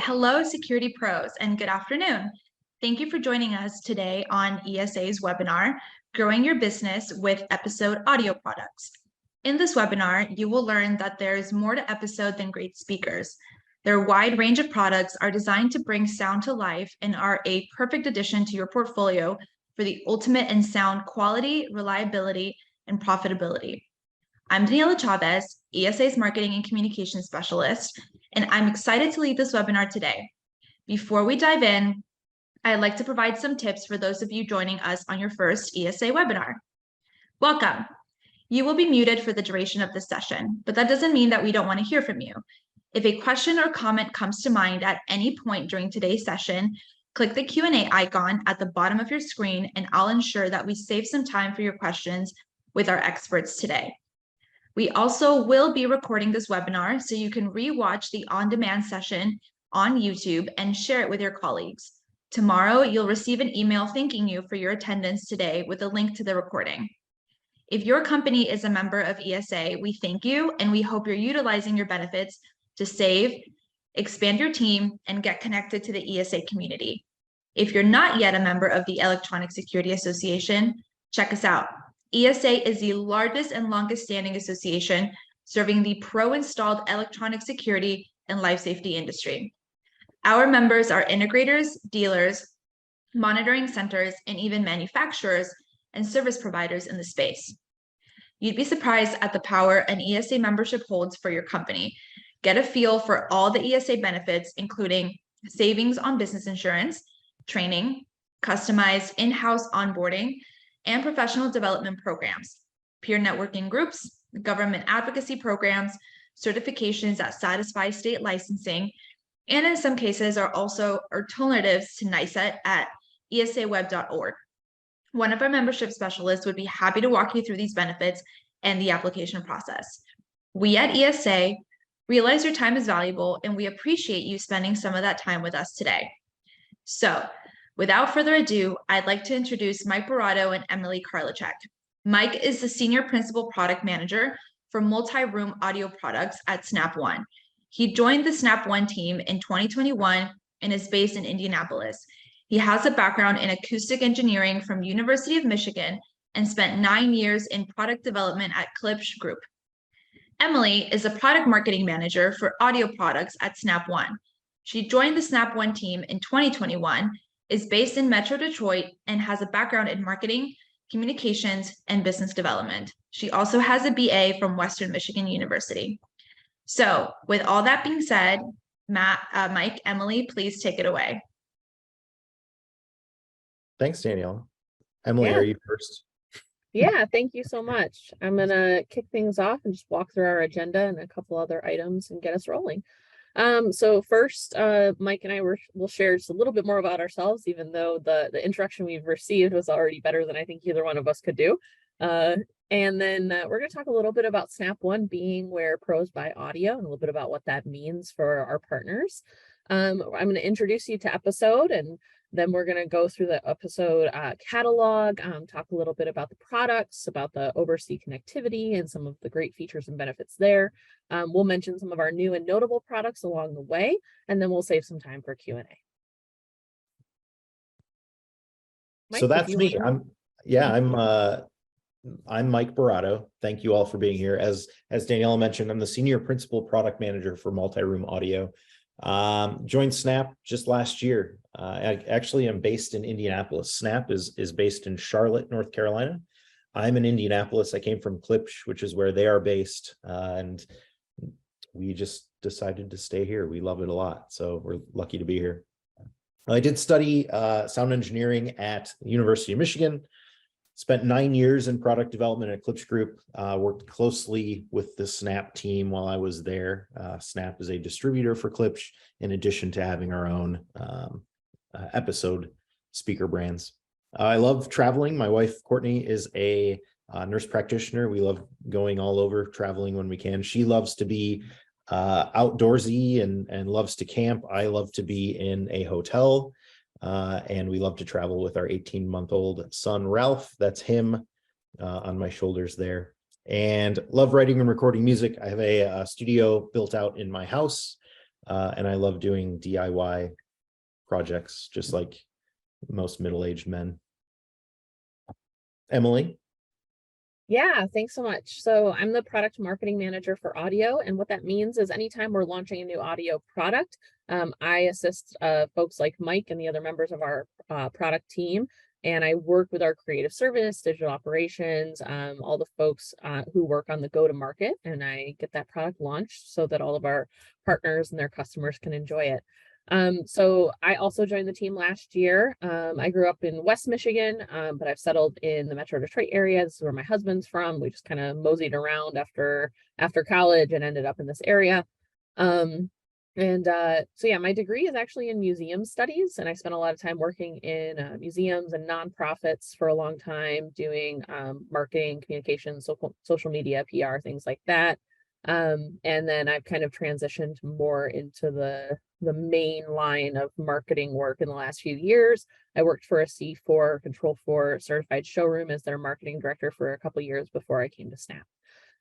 hello, security pros, and good afternoon. Thank you for joining us today on ESA's webinar, Growing Your Business with Episode Audio Products. In this webinar, you will learn that there is more to Episode than great speakers. Their wide range of products are designed to bring sound to life and are a perfect addition to your portfolio for the ultimate in sound quality, reliability, and profitability. I'm Daniela Chavez, ESA's Marketing and Communications Specialist, and I'm excited to lead this webinar today. Before we dive in, I'd like to provide some tips for those of you joining us on your first ESA webinar. Welcome. You will be muted for the duration of this session, but that doesn't mean that we don't want to hear from you. If a question or comment comes to mind at any point during today's session, click the Q&A icon at the bottom of your screen, and I'll ensure that we save some time for your questions with our experts today. We also will be recording this webinar so you can re-watch the on-demand session on YouTube and share it with your colleagues. Tomorrow, you'll receive an email thanking you for your attendance today with a link to the recording. If your company is a member of ESA, we thank you and we hope you're utilizing your benefits to save, expand your team, and get connected to the ESA community. If you're not yet a member of the Electronic Security Association, check us out. ESA is the largest and longest standing association serving the pro-installed electronic security and life safety industry. Our members are integrators, dealers, monitoring centers, and even manufacturers and service providers in the space. You'd be surprised at the power an ESA membership holds for your company. Get a feel for all the ESA benefits, including savings on business insurance, training, customized in-house onboarding, and professional development programs, peer networking groups, government advocacy programs, certifications that satisfy state licensing, and in some cases are also alternatives to NICET at esaweb.org. One of our membership specialists would be happy to walk you through these benefits and the application process. We at ESA realize your time is valuable and we appreciate you spending some of that time with us today. So, without further ado, I'd like to introduce Mike Barato and Emily Karlichek. Mike is the Senior Principal Product Manager for Multi-Room Audio Products at Snap One. He joined the Snap One team in 2021 and is based in Indianapolis. He has a background in acoustic engineering from University of Michigan and spent 9 years in product development at Klipsch Group. Emily is a Product Marketing Manager for Audio Products at Snap One. She joined the Snap One team in 2021, is based in Metro Detroit, and has a background in marketing, communications, and business development. She also has a BA from Western Michigan University. So with all that being said, Mike, Emily, please take it away. Thanks, Danielle. Emily, are you first? Yeah, thank you so much. I'm going to kick things off and just walk through our agenda and a couple other items and get us rolling. So first, Mike and I will share just a little bit more about ourselves, even though the introduction we've received was already better than I think either one of us could do. And then we're going to talk a little bit about Snap One being where pros buy audio and a little bit about what that means for our partners. I'm going to introduce you to Episode, and then we're going to go through the Episode catalog, talk a little bit about the products, about the overseas connectivity and some of the great features and benefits there. We'll mention some of our new and notable products along the way, and then we'll save some time for Q&A. So that's me. I'm Mike Barato. Thank you all for being here. As Daniela mentioned, I'm the Senior Principal Product Manager for Multi-Room Audio. Joined Snap just last year. I actually am based in Indianapolis. Snap is based in Charlotte, North Carolina. I'm in Indianapolis. I came from Klipsch, which is where they are based, and we just decided to stay here. We love it a lot, so we're lucky to be here. I did study sound engineering at the University of Michigan. Spent 9 years in product development at Klipsch Group, worked closely with the Snap team while I was there. Snap is a distributor for Klipsch, in addition to having our own Episode speaker brands. I love traveling. My wife, Courtney, is a nurse practitioner. We love going all over, traveling when we can. She loves to be outdoorsy and loves to camp. I love to be in a hotel. And we love to travel with our 18-month-old son, Ralph. That's him on my shoulders there. And love writing and recording music. I have a studio built out in my house. and I love doing DIY projects, just like most middle-aged men. Emily? Yeah, thanks so much. So I'm the product marketing manager for audio. And what that means is anytime we're launching a new audio product, I assist folks like Mike and the other members of our product team. And I work with our creative service, digital operations, all the folks who work on the go-to-market, and I get that product launched so that all of our partners and their customers can enjoy it. So I also joined the team last year. I grew up in West Michigan, but I've settled in the Metro Detroit area. This is where my husband's from. We just kind of moseyed around after college and ended up in this area. So yeah, my degree is actually in museum studies, and I spent a lot of time working in museums and nonprofits for a long time, doing marketing, communications, social media, PR, things like that. And then I've kind of transitioned more into the main line of marketing work in the last few years. I worked for a C4 Control 4 certified showroom as their marketing director for a couple of years before I came to Snap.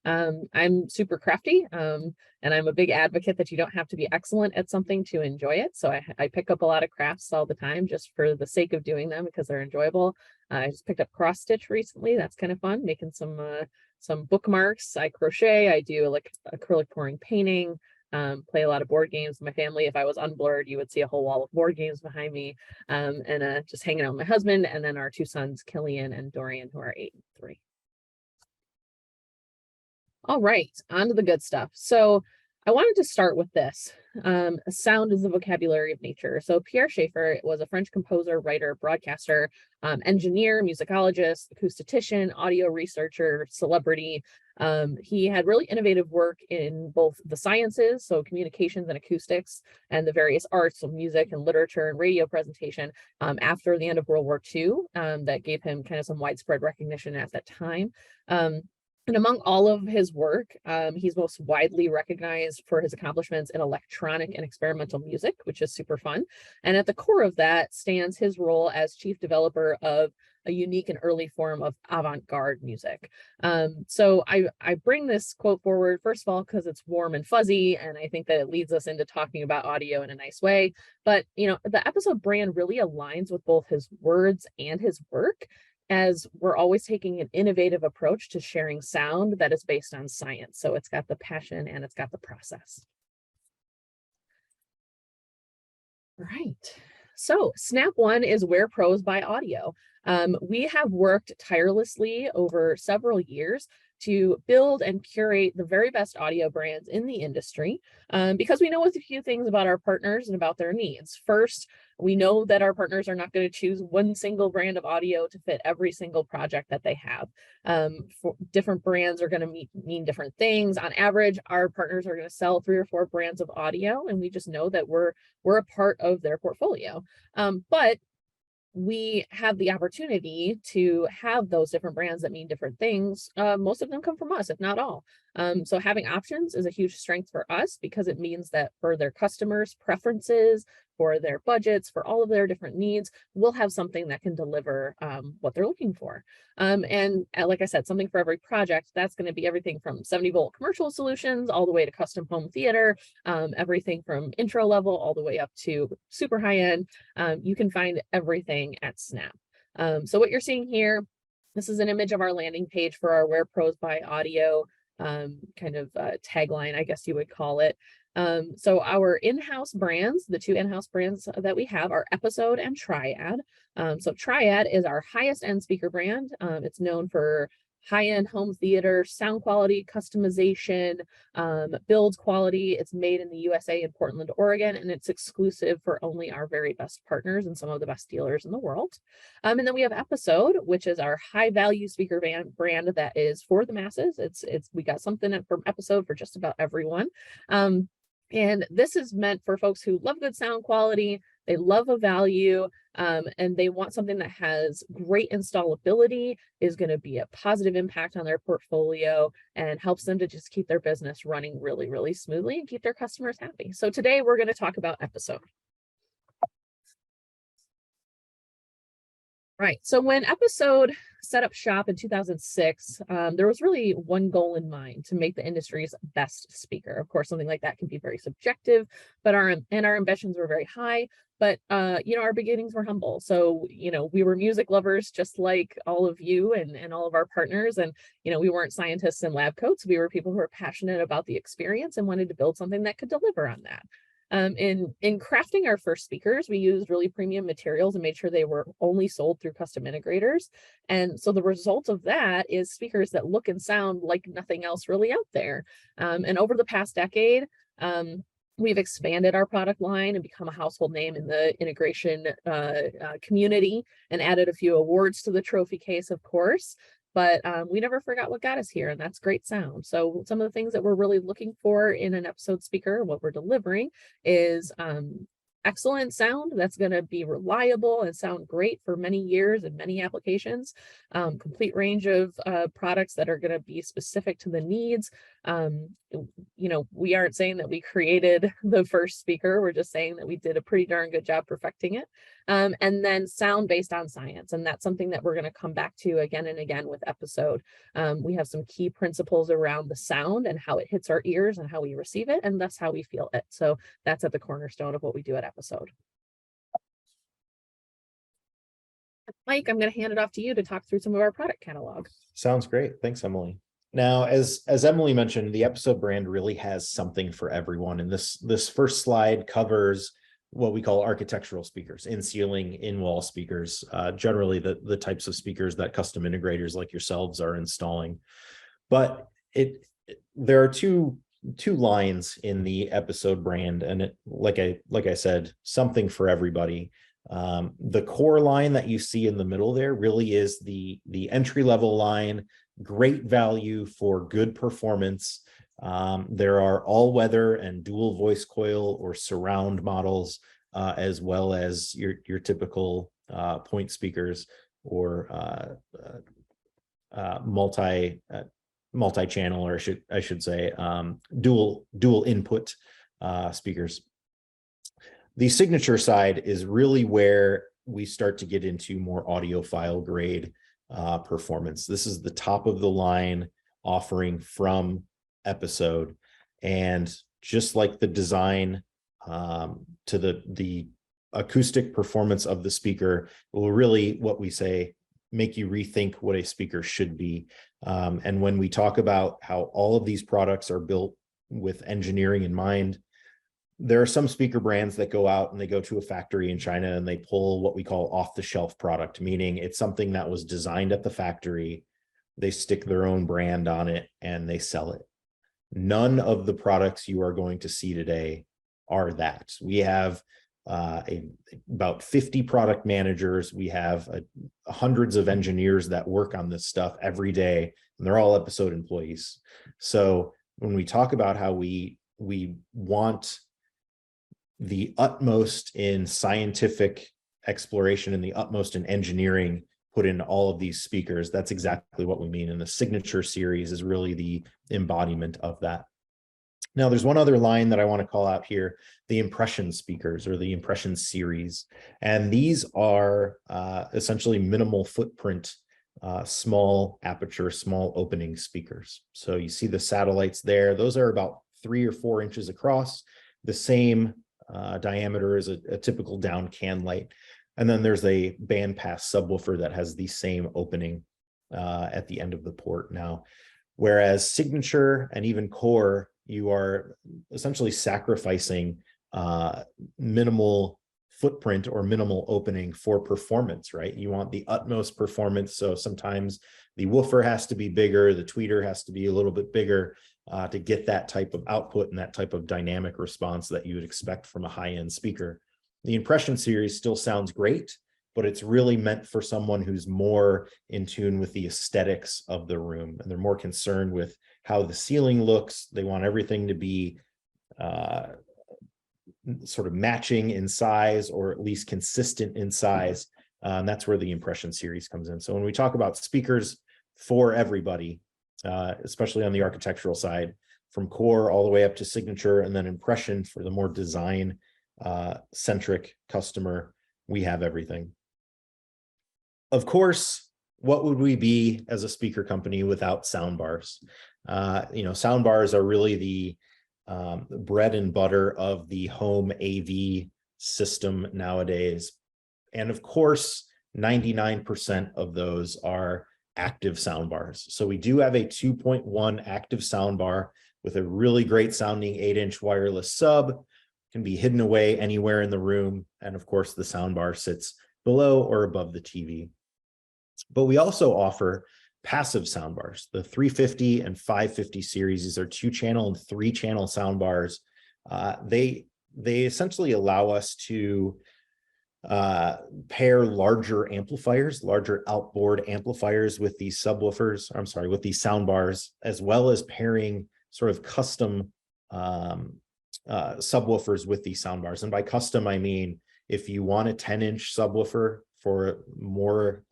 I'm super crafty, and I'm a big advocate that you don't have to be excellent at something to enjoy it. So I pick up a lot of crafts all the time just for the sake of doing them because they're enjoyable. I just picked up cross stitch recently. That's kind of fun, making some bookmarks. I crochet. I do like acrylic pouring painting. Play a lot of board games with my family. If I was unblurred, you would see a whole wall of board games behind me. And just hanging out with my husband, and then our two sons, Killian and Dorian, who are 8 and 3. All right, on to the good stuff. So I wanted to start with this. Sound is the vocabulary of nature. So Pierre Schaeffer was a French composer, writer, broadcaster, engineer, musicologist, acoustician, audio researcher, celebrity. He had really innovative work in both the sciences, so communications and acoustics, and the various arts of music and literature and radio presentation after the end of World War II, that gave him kind of some widespread recognition at that time. And among all of his work, he's most widely recognized for his accomplishments in electronic and experimental music, which is super fun. And at the core of that stands his role as chief developer of a unique and early form of avant-garde music. So I bring this quote forward, first of all, because it's warm and fuzzy, and I think that it leads us into talking about audio in a nice way. But, you know, the episode brand really aligns with both his words and his work, as we're always taking an innovative approach to sharing sound that is based on science. So it's got the passion and it's got the process. All right. So Snap One is Wear Pros by Audio. We have worked tirelessly over several years to build and curate the very best audio brands in the industry, because we know a few things about our partners and about their needs. First, we know that our partners are not going to choose one single brand of audio to fit every single project that they have. For different brands are going to mean different things. On average, our partners are going to sell 3 or 4 brands of audio, and we just know that we're a part of their portfolio. But we have the opportunity to have those different brands that mean different things. Most of them come from us, if not all. So having options is a huge strength for us because it means that for their customers' preferences, for their budgets, for all of their different needs, we'll have something that can deliver what they're looking for. And like I said, something for every project. That's going to be everything from 70-volt commercial solutions all the way to custom home theater, everything from intro level all the way up to super high end. You can find everything at Snap. So what you're seeing here, this is an image of our landing page for our Wear Pros by Audio kind of tagline, I guess you would call it. So our in-house brands, the 2 in-house brands that we have are Episode and Triad. So Triad is our highest end speaker brand. It's known for high-end home theater, sound quality, customization, build quality. It's made in the USA in Portland, Oregon, and it's exclusive for only our very best partners and some of the best dealers in the world. And then we have Episode, which is our high-value speaker brand that is for the masses. We got something from Episode for just about everyone. And this is meant for folks who love good sound quality, they love a value, and they want something that has great installability, is going to be a positive impact on their portfolio, and helps them to just keep their business running really, really smoothly and keep their customers happy. So today we're going to talk about Episode. Right. So when Episode set up shop in 2006, there was really one goal in mind: to make the industry's best speaker. Of course, something like that can be very subjective, but our ambitions were very high. But our beginnings were humble. So we were music lovers, just like all of you and all of our partners. And we weren't scientists in lab coats. We were people who were passionate about the experience and wanted to build something that could deliver on that. In crafting our first speakers, we used really premium materials and made sure they were only sold through custom integrators. And so the result of that is speakers that look and sound like nothing else really out there. And over the past decade, we've expanded our product line and become a household name in the integration community, and added a few awards to the trophy case, of course. But we never forgot what got us here, and that's great sound. So some of the things that we're really looking for in an Episode speaker, what we're delivering, is excellent sound that's going to be reliable and sound great for many years and many applications. Complete range of products that are going to be specific to the needs. We aren't saying that we created the first speaker. We're just saying that we did a pretty darn good job perfecting it. And then sound based on science. And that's something that we're going to come back to again and again with Episode. We have some key principles around the sound and how it hits our ears and how we receive it, and that's how we feel it. So that's at the cornerstone of what we do at Episode. Mike, I'm going to hand it off to you to talk through some of our product catalog. Sounds great. Thanks, Emily. Now, as Emily mentioned, the Episode brand really has something for everyone. And this first slide covers what we call architectural speakers, in-ceiling, in-wall speakers, generally the types of speakers that custom integrators like yourselves are installing. But there are two lines in the Episode brand, and like I said, something for everybody. The core line that you see in the middle there really is the entry-level line, great value for good performance. There are all-weather and dual voice coil or surround models, as well as your typical point speakers or multi-channel, or I should say dual input speakers. The Signature side is really where we start to get into more audiophile grade performance. This is the top of the line offering from Episode, and just like the design to the acoustic performance of the speaker will really, what we say, make you rethink what a speaker should be. And when we talk about how all of these products are built with engineering in mind, there are some speaker brands that go out and they go to a factory in China and they pull what we call off-the-shelf product, meaning it's something that was designed at the factory. They stick their own brand on it and they sell it. None of the products you are going to see today are that. We have about 50 product managers. We have hundreds of engineers that work on this stuff every day, and they're all Episode employees. So when we talk about how we want the utmost in scientific exploration and the utmost in engineering put in all of these speakers, that's exactly what we mean. And the Signature series is really the embodiment of that. Now, there's one other line that I want to call out here, the Impression speakers, or the Impression series. And these are essentially minimal footprint, small aperture, small opening speakers. So you see the satellites there. Those are about 3 or 4 inches across, the same diameter as a typical down can light. And then there's a bandpass subwoofer that has the same opening at the end of the port. Now, whereas Signature and even Core, you are essentially sacrificing minimal footprint or minimal opening for performance, right? You want the utmost performance. So sometimes the woofer has to be bigger, the tweeter has to be a little bit bigger to get that type of output and that type of dynamic response that you would expect from a high-end speaker. The Impression series still sounds great, but it's really meant for someone who's more in tune with the aesthetics of the room, and they're more concerned with how the ceiling looks. They want everything to be sort of matching in size, or at least consistent in size. And that's where the Impression series comes in. So when we talk about speakers for everybody, especially on the architectural side, from Core all the way up to Signature, and then Impression for the more design centric customer, we have everything. Of course, what would we be as a speaker company without sound bars? Sound bars are really the bread and butter of the home AV system nowadays. And of course, 99% of those are active sound bars. So we do have a 2.1 active sound bar with a really great sounding 8-inch wireless sub, can be hidden away anywhere in the room. And of course, the sound bar sits below or above the TV. But we also offer passive sound bars, the 350 and 550 series. These are 2-channel and 3-channel sound bars. They essentially allow us to pair larger amplifiers, larger outboard amplifiers with these subwoofers, I'm sorry, with these sound bars, as well as pairing sort of custom subwoofers with these sound bars. And by custom, I mean, if you want a 10-inch subwoofer for more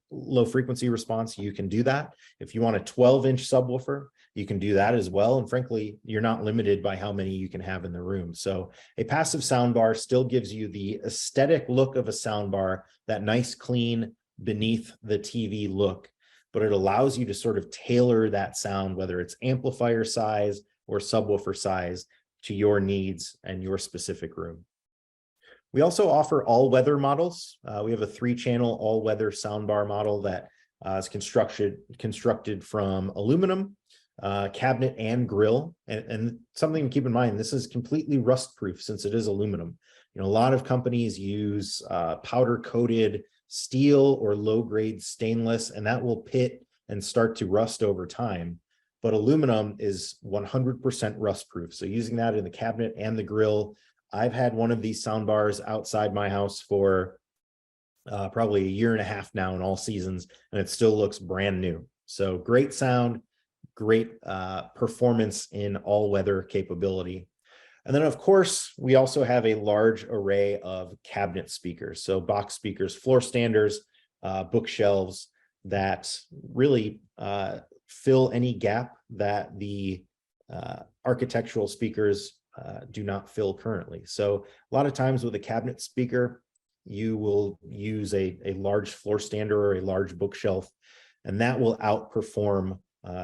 low frequency response, you can do that. If you want a 12-inch subwoofer, you can do that as well. And frankly, you're not limited by how many you can have in the room. So a passive sound bar still gives you the aesthetic look of a sound bar, that nice, clean, beneath the TV look, but it allows you to sort of tailor that sound, whether it's amplifier size or subwoofer size, to your needs and your specific room. We also offer all-weather models. We have a 3-channel all-weather soundbar model that is constructed from aluminum, cabinet and grill. And something to keep in mind, this is completely rust-proof since it is aluminum. A lot of companies use powder-coated steel or low-grade stainless, and that will pit and start to rust over time. But aluminum is 100% rust-proof. So using that in the cabinet and the grill, I've had one of these sound bars outside my house for probably 1.5 years now in all seasons, and it still looks brand new. So great sound, great performance in all weather capability. And then of course, we also have a large array of cabinet speakers. So box speakers, floor standers, bookshelves that really fill any gap that the architectural speakers do not fill currently. So a lot of times with a cabinet speaker, you will use a large floor stander or a large bookshelf, and that will outperform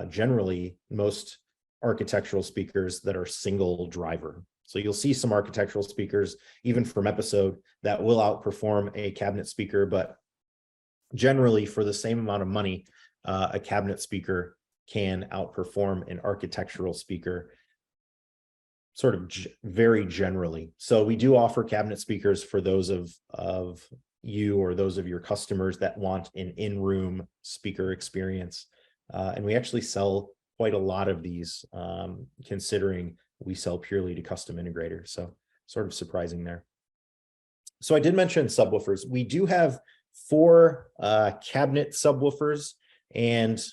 generally most architectural speakers that are single driver. So you'll see some architectural speakers, even from Episode, that will outperform a cabinet speaker, but generally for the same amount of money, a cabinet speaker can outperform an architectural speaker sort of very generally. So we do offer cabinet speakers for those of you or those of your customers that want an in-room speaker experience. And we actually sell quite a lot of these, considering we sell purely to custom integrators. So sort of surprising there. So I did mention subwoofers. We do have 4 cabinet subwoofers, and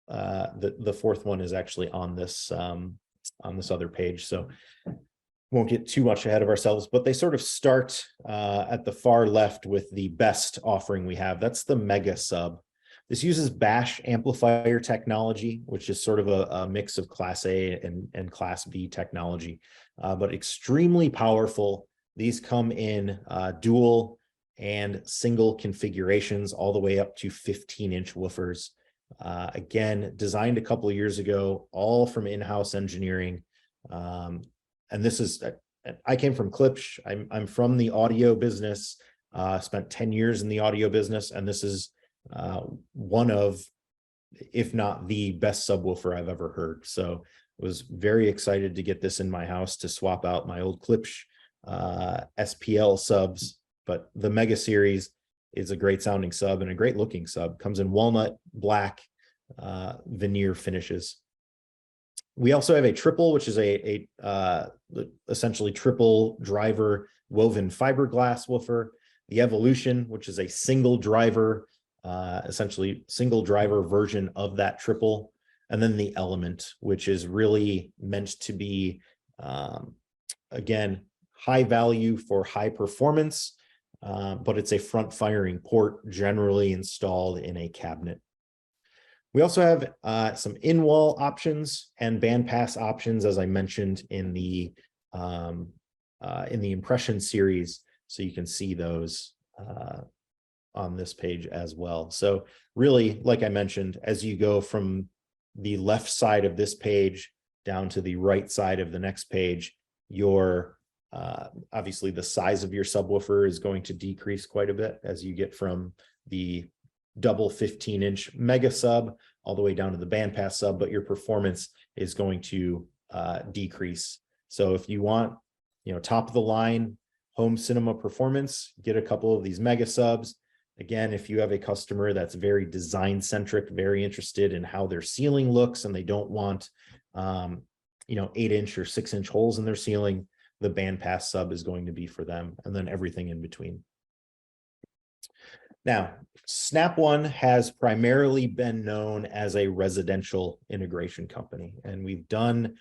the 4th one is actually on this other page. So won't get too much ahead of ourselves, but they sort of start at the far left with the best offering we have. That's the Mega Sub. This uses Bash amplifier technology, which is sort of a mix of Class A and Class B technology, but extremely powerful. These come in dual and single configurations, all the way up to 15-inch woofers. Again, designed a couple of years ago, all from in-house engineering. And this is, I came from Klipsch. I'm from the audio business, spent 10 years in the audio business, and this is one of, if not the best subwoofer I've ever heard. So I was very excited to get this in my house to swap out my old Klipsch SPL subs. But the Mega Series is a great sounding sub and a great looking sub. Comes in walnut, black, veneer finishes. We also have a triple, which is a essentially triple driver woven fiberglass woofer. The Evolution, which is a single driver, essentially single driver version of that triple. And then the Element, which is really meant to be, again, high value for high performance, but it's a front firing port generally installed in a cabinet. We also have some in-wall options and bandpass options, as I mentioned in the Impression series. So you can see those on this page as well. So really, like I mentioned, as you go from the left side of this page down to the right side of the next page, your obviously the size of your subwoofer is going to decrease quite a bit as you get from the double 15-inch mega sub all the way down to the bandpass sub, but your performance is going to decrease. So if you want, top of the line home cinema performance, get a couple of these mega subs. Again, if you have a customer that's very design centric, very interested in how their ceiling looks, and they don't want 8-inch or 6-inch holes in their ceiling, the bandpass sub is going to be for them, and then everything in between. Now, Snap One has primarily been known as a residential integration company, and we've done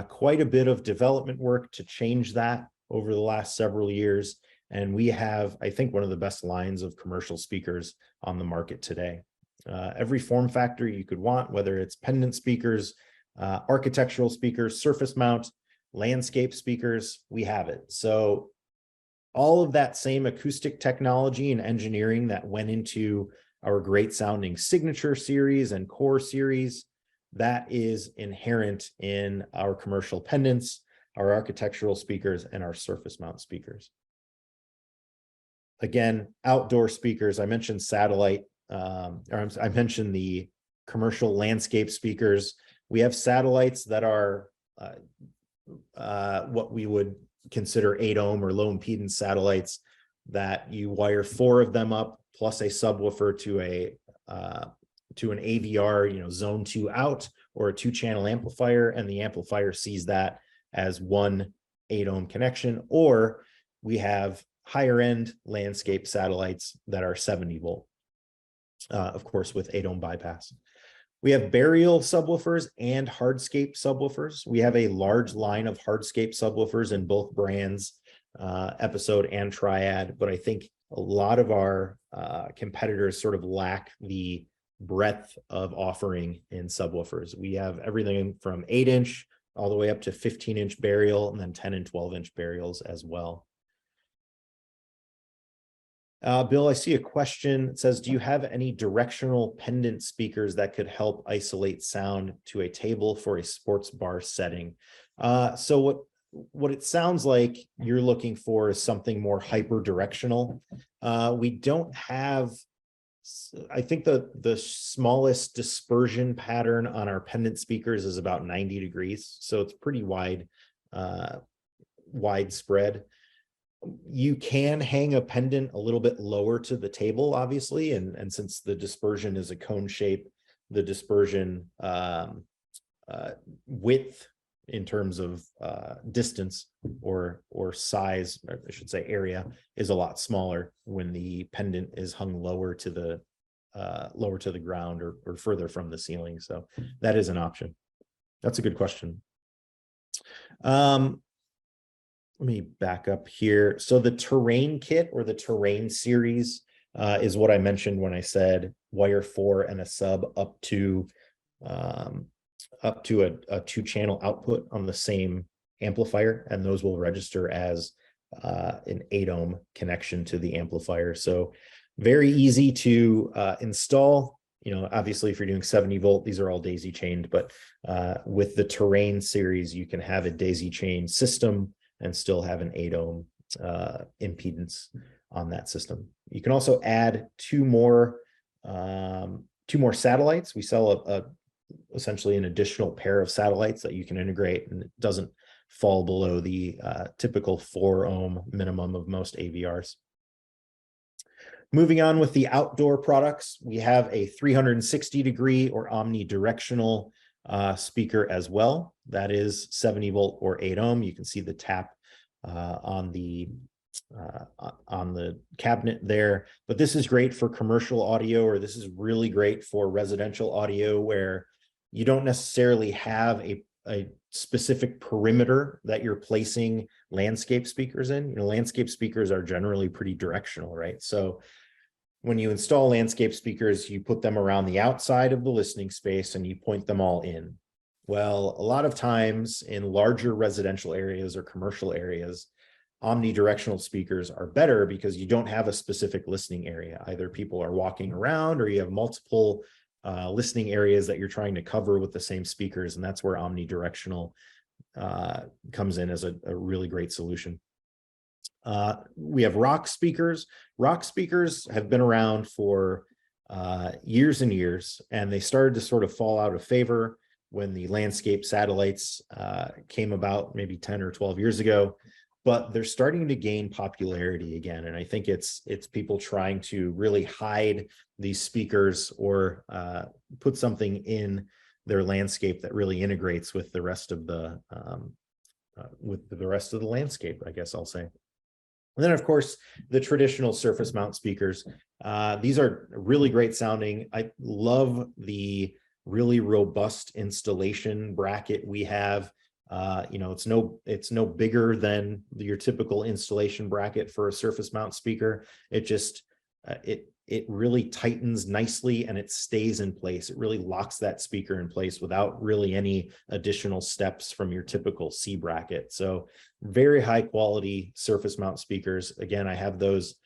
quite a bit of development work to change that over the last several years. And we have, I think, one of the best lines of commercial speakers on the market today. Every form factor you could want, whether it's pendant speakers, architectural speakers, surface mount, landscape speakers, we have it. So all of that same acoustic technology and engineering that went into our great sounding Signature series and Core series, that is inherent in our commercial pendants, our architectural speakers, and our surface mount speakers. Again, outdoor speakers, I mentioned satellite, I mentioned the commercial landscape speakers. We have satellites that are what we would consider 8-ohm or low impedance satellites that you wire 4 of them up plus a subwoofer to an AVR, zone 2 out, or a 2-channel amplifier, and the amplifier sees that as one 8-ohm connection. Or we have higher end landscape satellites that are 70 volt, of course, with 8-ohm bypass. We have burial subwoofers and hardscape subwoofers. We have a large line of hardscape subwoofers in both brands, Episode and Triad, but I think a lot of our competitors sort of lack the breadth of offering in subwoofers. We have everything from 8-inch all the way up to 15-inch burial, and then 10 and 12-inch burials as well. Bill, I see a question. It says, do you have any directional pendant speakers that could help isolate sound to a table for a sports bar setting? So what it sounds like you're looking for is something more hyper directional. We don't have, I think the smallest dispersion pattern on our pendant speakers is about 90 degrees. So it's pretty widespread. You can hang a pendant a little bit lower to the table, obviously, and since the dispersion is a cone shape, the dispersion width in terms of distance or size, or I should say area, is a lot smaller when the pendant is hung lower to the ground or further from the ceiling. So that is an option. That's a good question. Let me back up here. So the Terrain kit or the Terrain series is what I mentioned when I said wire 4 and a sub up to a 2-channel output on the same amplifier, and those will register as an 8-ohm connection to the amplifier. So very easy to install. Obviously, if you're doing 70 volt, these are all daisy chained, but with the Terrain series, you can have a daisy chain system and still have an 8-ohm impedance on that system. You can also add two more satellites. We sell essentially an additional pair of satellites that you can integrate, and it doesn't fall below the typical 4-ohm minimum of most AVRs. Moving on with the outdoor products, we have a 360-degree or omnidirectional speaker as well. That is 70 volt or 8-ohm. You can see the tap on the cabinet there, but this is great for commercial audio, or this is really great for residential audio where you don't necessarily have a specific perimeter that you're placing landscape speakers in. Landscape speakers are generally pretty directional, right? So when you install landscape speakers, you put them around the outside of the listening space and you point them all in. Well, a lot of times in larger residential areas or commercial areas, omnidirectional speakers are better because you don't have a specific listening area. Either people are walking around or you have multiple listening areas that you're trying to cover with the same speakers. And that's where omnidirectional comes in as a really great solution. We have Rock speakers. Rock speakers have been around for years and years, and they started to sort of fall out of favor when the landscape satellites came about maybe 10 or 12 years ago, but they're starting to gain popularity again. And I think it's people trying to really hide these speakers or put something in their landscape that really integrates with the rest of the landscape, I guess I'll say. And then, of course, the traditional surface mount speakers. These are really great sounding. I love the really robust installation bracket we have. It's no bigger than your typical installation bracket for a surface mount speaker. It just it really tightens nicely and it stays in place. It really locks that speaker in place without really any additional steps from your typical C bracket. So very high quality surface mount speakers. Again, I have those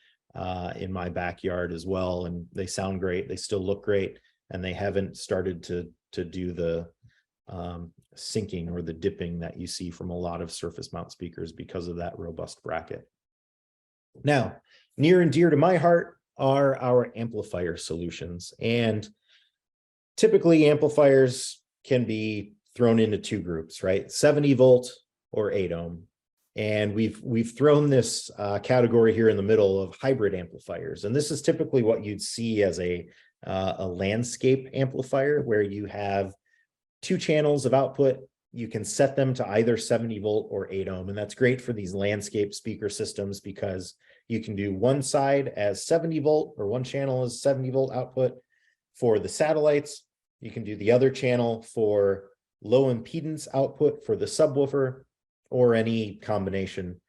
in my backyard as well, and they sound great. They still look great, and they haven't started to do the sinking or the dipping that you see from a lot of surface mount speakers because of that robust bracket. Now, near and dear to my heart are our amplifier solutions. And typically amplifiers can be thrown into two groups, right? 70 volt or 8 ohm. And we've thrown this category here in the middle of hybrid amplifiers. And this is typically what you'd see as a landscape amplifier, where you have 2 channels of output. You can set them to either 70 volt or 8 ohm. And that's great for these landscape speaker systems because you can do one side as 70 volt or one channel as 70 volt output for the satellites. You can do the other channel for low impedance output for the subwoofer, or any combination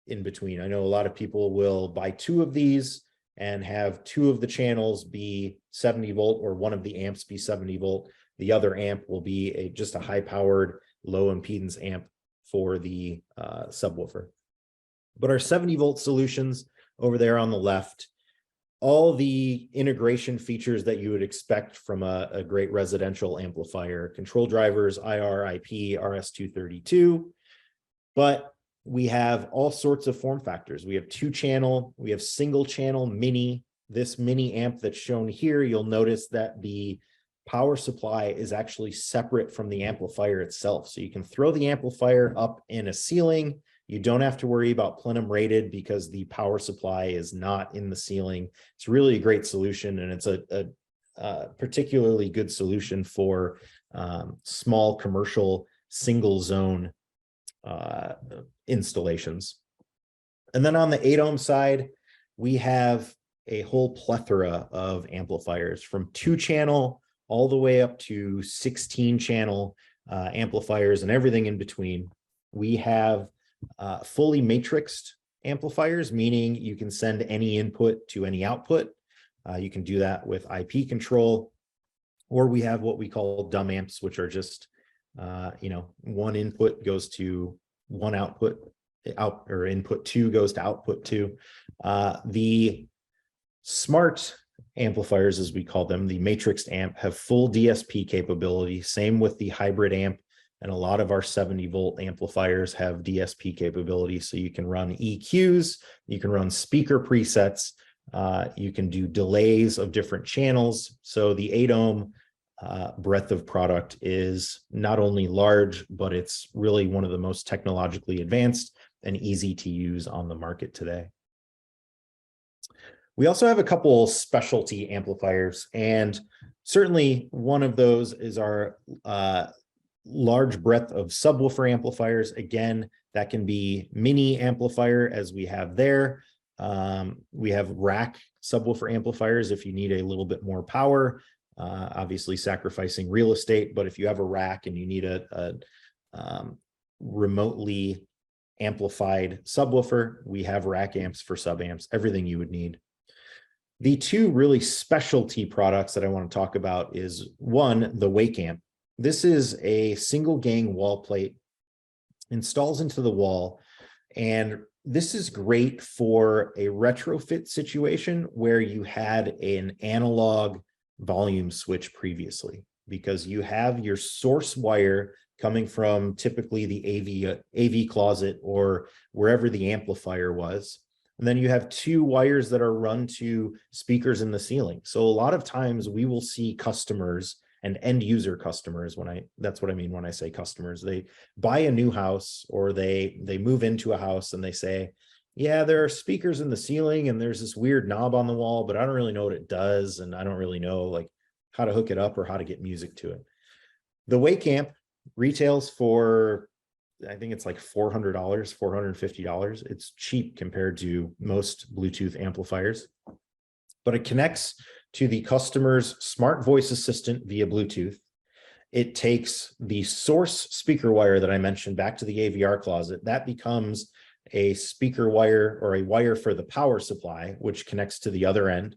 in between. I know a lot of people will buy 2 of these and have 2 of the channels be 70 volt, or one of the amps be 70 volt. The other amp will be just a high powered low impedance amp for the subwoofer. But our 70 volt solutions over there on the left, all the integration features that you would expect from a great residential amplifier: control drivers, IR, IP, RS-232. But we have all sorts of form factors. We have 2-channel, we have single channel mini. This mini amp that's shown here, you'll notice that the power supply is actually separate from the amplifier itself. So you can throw the amplifier up in a ceiling. You don't have to worry about plenum rated because the power supply is not in the ceiling. It's really a great solution, and it's a particularly good solution for small commercial single zone installations. And then on the 8 ohm side, we have a whole plethora of amplifiers, from 2-channel all the way up to 16-channel amplifiers and everything in between. We have fully matrixed amplifiers, meaning you can send any input to any output. You can do that with IP control, or we have what we call dumb amps, which are just one input goes to one output, or input 2 goes to output 2. The smart amplifiers, as we call them, the matrixed amp, have full DSP capability. Same with the hybrid amp. And a lot of our 70 volt amplifiers have DSP capability. So you can run EQs, you can run speaker presets, you can do delays of different channels. So the 8 ohm breadth of product is not only large, but it's really one of the most technologically advanced and easy to use on the market today. We also have a couple specialty amplifiers, and certainly one of those is our large breadth of subwoofer amplifiers. Again, that can be mini amplifier, as we have there. We have rack subwoofer amplifiers if you need a little bit more power, obviously sacrificing real estate. But if you have a rack and you need a remotely amplified subwoofer, we have rack amps for sub amps, everything you would need. The 2 really specialty products that I want to talk about is, one, the Wake Amp. This is a single gang wall plate, installs into the wall, And this is great for a retrofit situation where you had an analog volume switch previously, because you have your source wire coming from typically the AV closet or wherever the amplifier was. And then you have two wires that are run to speakers in the ceiling. So a lot of times we will see customers and end user customers, that's what I mean when I say customers. They buy a new house, or they move into a house and they say, yeah, there are speakers in the ceiling and there's this weird knob on the wall, but I don't really know what it does. And I don't really know like how to hook it up or how to get music to it. The Wake Amp retails for, I think it's like $400, $450. It's cheap compared to most Bluetooth amplifiers, but it connects to the customer's smart voice assistant via Bluetooth. It takes the source speaker wire that I mentioned back to the AVR closet. That becomes a speaker wire, or a wire for the power supply, which connects to the other end.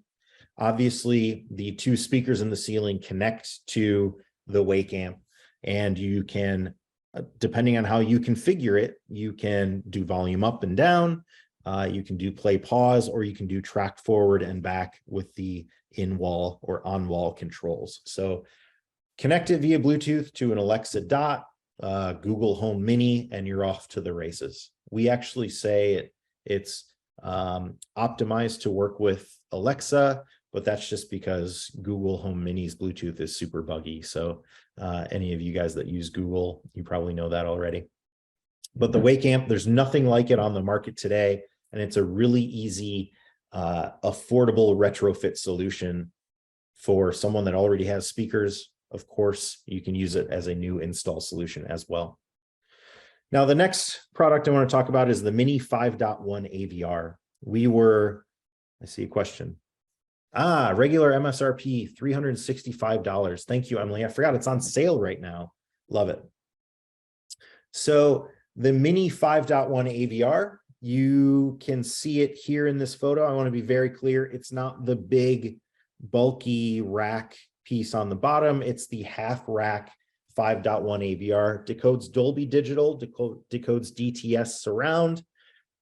Obviously, the two speakers in the ceiling connect to the Wake Amp, and you can, depending on how you configure it, you can do volume up and down, you can do play pause, or you can do track forward and back with the in-wall or on-wall controls. So connect it via Bluetooth to an Alexa Dot, Google Home Mini, and you're off to the races. We actually say it's optimized to work with Alexa, but that's just because Google Home Mini's Bluetooth is super buggy. So any of you guys that use Google, you probably know that already. But the Wake Amp, there's nothing like it on the market today. And it's a really easy, affordable retrofit solution for someone that already has speakers. Of course, you can use it as a new install solution as well. Now, the next product I want to talk about is the Mini 5.1 AVR. I see a question. Regular MSRP, $365. Thank you, Emily. I forgot it's on sale right now. Love it. So the Mini 5.1 AVR, you can see it here in this photo. I want to be very clear. It's not the big, bulky rack piece on the bottom. It's the half rack 5.1 AVR. Decodes Dolby Digital, decodes DTS surround,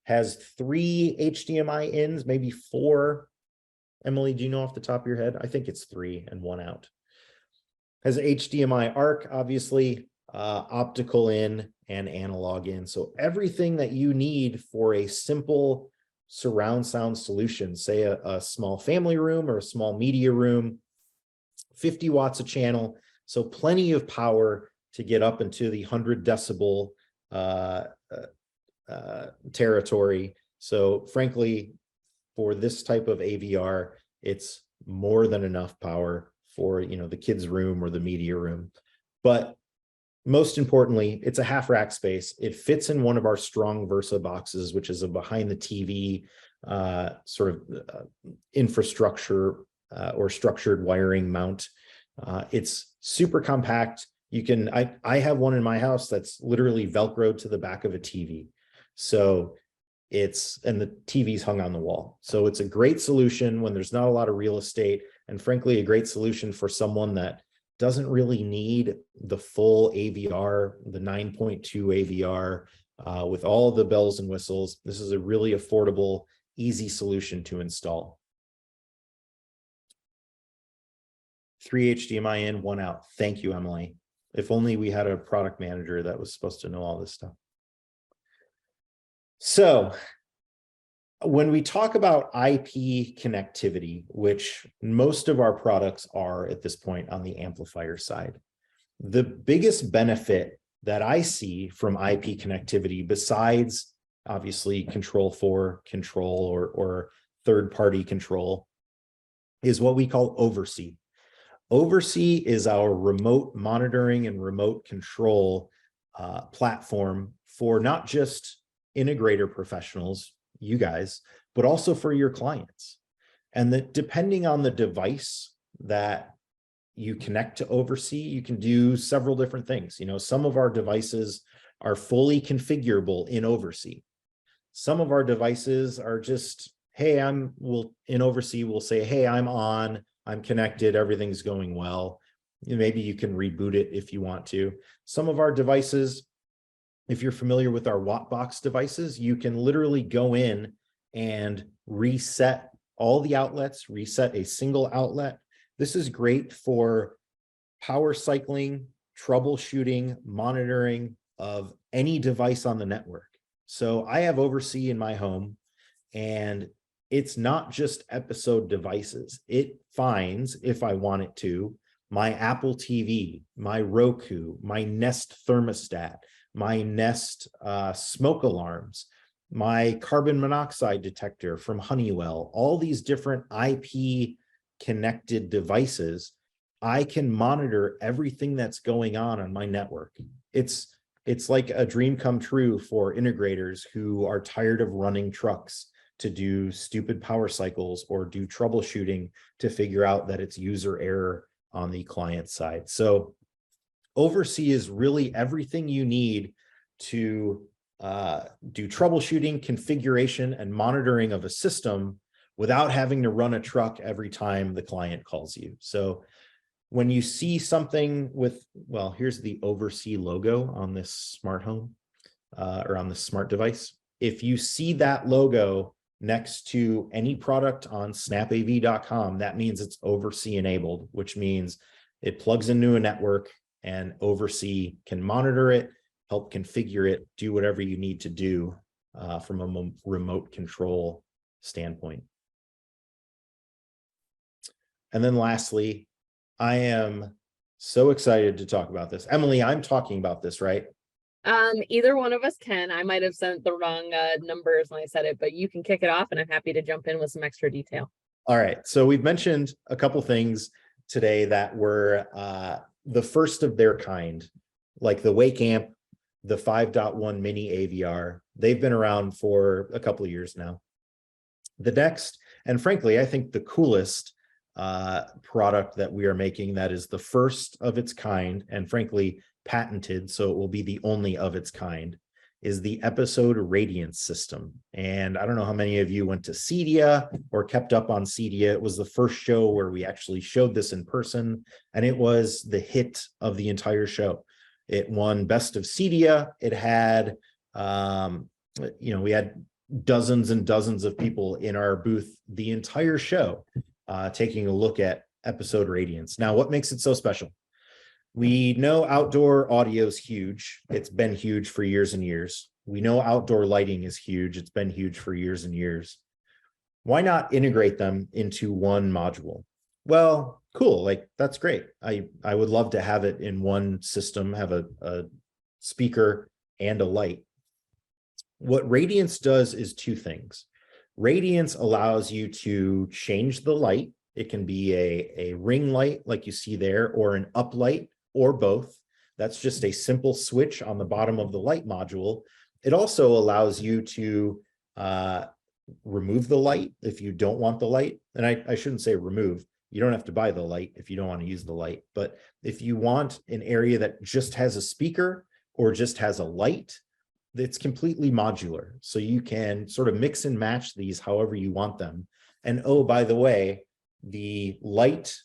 has 3 HDMI ins, maybe 4. Emily, do you know off the top of your head? I think it's 3 and 1 out. Has HDMI ARC, obviously, optical in and analog in. So everything that you need for a simple surround sound solution, say a small family room or a small media room, 50 watts a channel. So plenty of power to get up into the 100 decibel territory. So frankly, for this type of AVR, it's more than enough power for, the kids' room or the media room. But most importantly, it's a half rack space. It fits in one of our strong Versa boxes, which is a behind the TV infrastructure or structured wiring mount. It's super compact. I have one in my house that's literally Velcroed to the back of a TV. So and the TV's hung on the wall. So it's a great solution when there's not a lot of real estate, and frankly, a great solution for someone that doesn't really need the full AVR, the 9.2 AVR with all the bells and whistles. This is a really affordable, easy solution to install. 3 HDMI in, 1 out. Thank you, Emily. If only we had a product manager that was supposed to know all this stuff. So when we talk about IP connectivity, which most of our products are at this point on the amplifier side, the biggest benefit that I see from IP connectivity, besides obviously Control4 control or third-party control, is what we call OvrC. OvrC is our remote monitoring and remote control platform for not just integrator professionals, you guys, but also for your clients. And that depending on the device that you connect to OvrC, you can do several different things. Some of our devices are fully configurable in OvrC. Some of our devices are just, hey, in OvrC, we'll say, hey, I'm on, I'm connected, everything's going well. Maybe you can reboot it if you want to. Some of our devices, if you're familiar with our Wattbox devices, you can literally go in and reset all the outlets, reset a single outlet. This is great for power cycling, troubleshooting, monitoring of any device on the network. So I have OvrC in my home, and it's not just episode devices. It finds, if I want it to, my Apple TV, my Roku, my Nest thermostat, my Nest smoke alarms, my carbon monoxide detector from Honeywell, all these different IP connected devices. I can monitor everything that's going on my network. It's like a dream come true for integrators who are tired of running trucks to do stupid power cycles or do troubleshooting to figure out that it's user error on the client side. So OvrC is really everything you need to do troubleshooting, configuration, and monitoring of a system without having to run a truck every time the client calls you. So when you see something with, well, here's the OvrC logo on this smart home or on the smart device. If you see that logo next to any product on snapav.com, that means it's OvrC enabled, which means it plugs into a network and OvrC can monitor it, help configure it, do whatever you need to do from a remote control standpoint. And then lastly, I am so excited to talk about this. Emily, I'm talking about this, right? Either one of us can. I might have sent the wrong numbers when I said it, but you can kick it off and I'm happy to jump in with some extra detail. All right. So we've mentioned a couple things today that were the first of their kind, like the Wake Amp, the 5.1 mini AVR. They've been around for a couple of years now. The next, and frankly, I think the coolest product that we are making that is the first of its kind and frankly patented, so it will be the only of its kind, is the Episode Radiance system. And I don't know how many of you went to CEDIA or kept up on CEDIA. It was the first show where we actually showed this in person, and it was the hit of the entire show. It won Best of CEDIA. It had, we had dozens and dozens of people in our booth the entire show taking a look at Episode Radiance. Now, what makes it so special? We know outdoor audio is huge. It's been huge for years and years. We know outdoor lighting is huge. It's been huge for years and years. Why not integrate them into one module? Well, cool. Like, that's great. I would love to have it in one system, have a speaker and a light. What Radiance does is two things. Radiance allows you to change the light. It can be a ring light like you see there, or an up light, or both. That's just a simple switch on the bottom of the light module. It also allows you to remove the light if you don't want the light. And I shouldn't say remove. You don't have to buy the light if you don't want to use the light. But if you want an area that just has a speaker or just has a light, it's completely modular. So you can sort of mix and match these however you want them. And oh, by the way, the light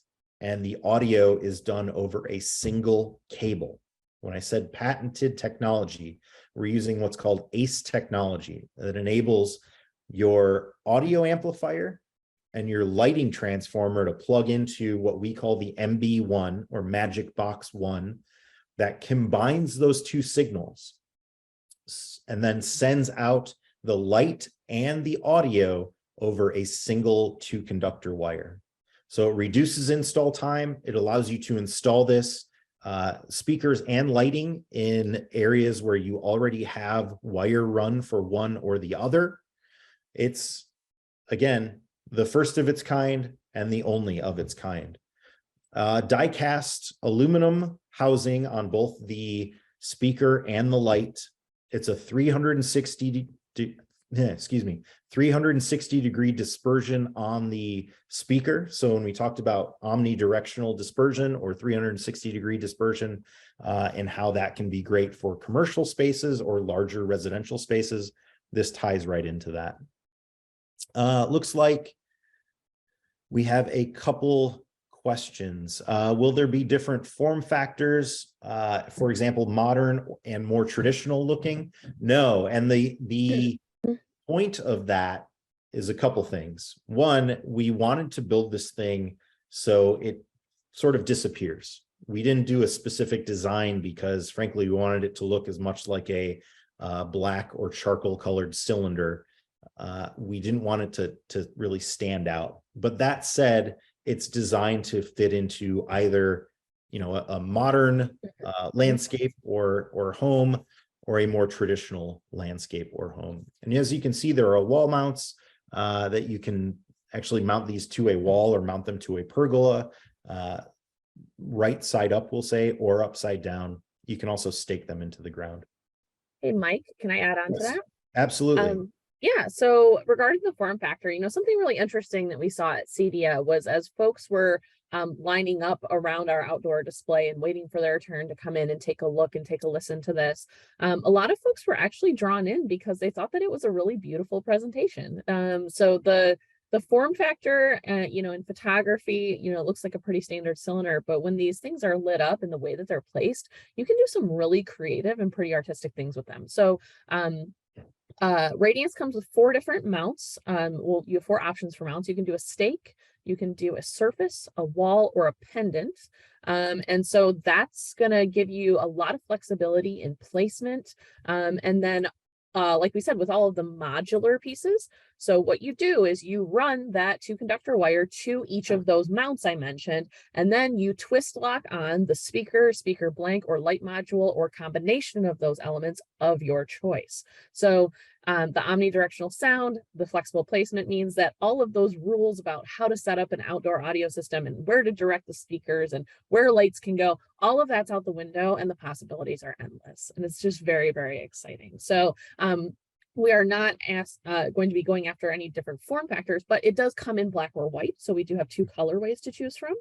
and the audio is done over a single cable. When I said patented technology, we're using what's called ACE technology that enables your audio amplifier and your lighting transformer to plug into what we call the MB1 or Magic Box 1 that combines those two signals and then sends out the light and the audio over a single 2-conductor wire. So it reduces install time. It allows you to install this speakers and lighting in areas where you already have wire run for one or the other. It's, again, the first of its kind and the only of its kind. Die-cast aluminum housing on both the speaker and the light. It's a 360 degree dispersion on the speaker. So when we talked about omnidirectional dispersion or 360 degree dispersion and how that can be great for commercial spaces or larger residential spaces, this ties right into that. Looks like we have a couple questions. Will there be different form factors? For example, modern and more traditional looking? No. And the point of that is a couple things. One, we wanted to build this thing so it sort of disappears. We didn't do a specific design because frankly, we wanted it to look as much like a black or charcoal colored cylinder. We didn't want it to really stand out. But that said, it's designed to fit into either, you know, a modern landscape or home, or a more traditional landscape or home. And as you can see, there are wall mounts that you can actually mount these to a wall or mount them to a pergola, right side up, we'll say, or upside down. You can also stake them into the ground. Hey, Mike, can I add on to Yes, that? absolutely. Yeah, so regarding the form factor, you know, something really interesting that we saw at CEDIA was as folks were lining up around our outdoor display and waiting for their turn to come in and take a look and take a listen to this, a lot of folks were actually drawn in because they thought that it was a really beautiful presentation. So the form factor, you know, in photography, you know, it looks like a pretty standard cylinder, but when these things are lit up in the way that they're placed, you can do some really creative and pretty artistic things with them. So Radiance comes with 4 different mounts. Well, you have 4 options for mounts. You can do a stake, you can do a surface, a wall, or a pendant. And so that's going to give you a lot of flexibility in placement. And then like we said, with all of the modular pieces. So what you do is you run that 2-conductor wire to each of those mounts I mentioned, and then you twist lock on the speaker, speaker blank, or light module, or combination of those elements of your choice. So the omnidirectional sound, the flexible placement means that all of those rules about how to set up an outdoor audio system and where to direct the speakers and where lights can go, all of that's out the window, and the possibilities are endless. And it's just very, very exciting. So we are not going to be going after any different form factors, but it does come in black or white. So we do have 2 colorways to choose from.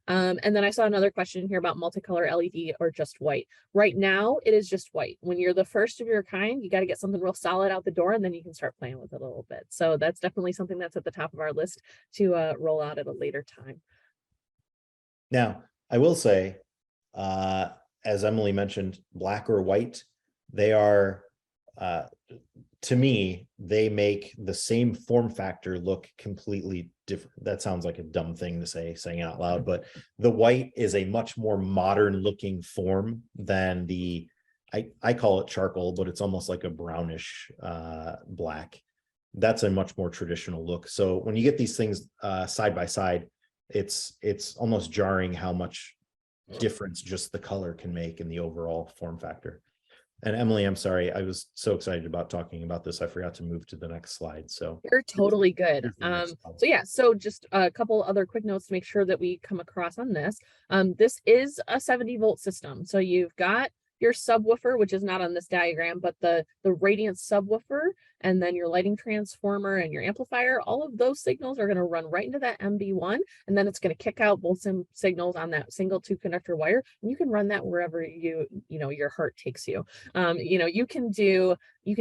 And then I saw another question here about multicolor LED or just white. Right now, it is just white. When you're the first of your kind, you got to get something real solid out the door, and then you can start playing with it a little bit. So that's definitely something that's at the top of our list to roll out at a later time. Now, I will say, as Emily mentioned, black or white, they are, to me, they make the same form factor look completely different. That sounds like a dumb thing to say, saying it out loud, but the white is a much more modern looking form than the, I call it charcoal, but it's almost like a brownish black. That's a much more traditional look. So when you get these things side by side, it's almost jarring how much difference just the color can make in the overall form factor. And Emily, I'm sorry, I was so excited about talking about this, I forgot to move to the next slide. So you're totally good. So yeah, so just a couple other quick notes to make sure that we come across on this. This is a 70-volt system. So you've got your subwoofer, which is not on this diagram, but the Radiance subwoofer, and then your lighting transformer and your amplifier, all of those signals are going to run right into that MB1, and then it's going to kick out both signals on that single 2-conductor wire, and you can run that wherever you know your heart takes you. You know, you can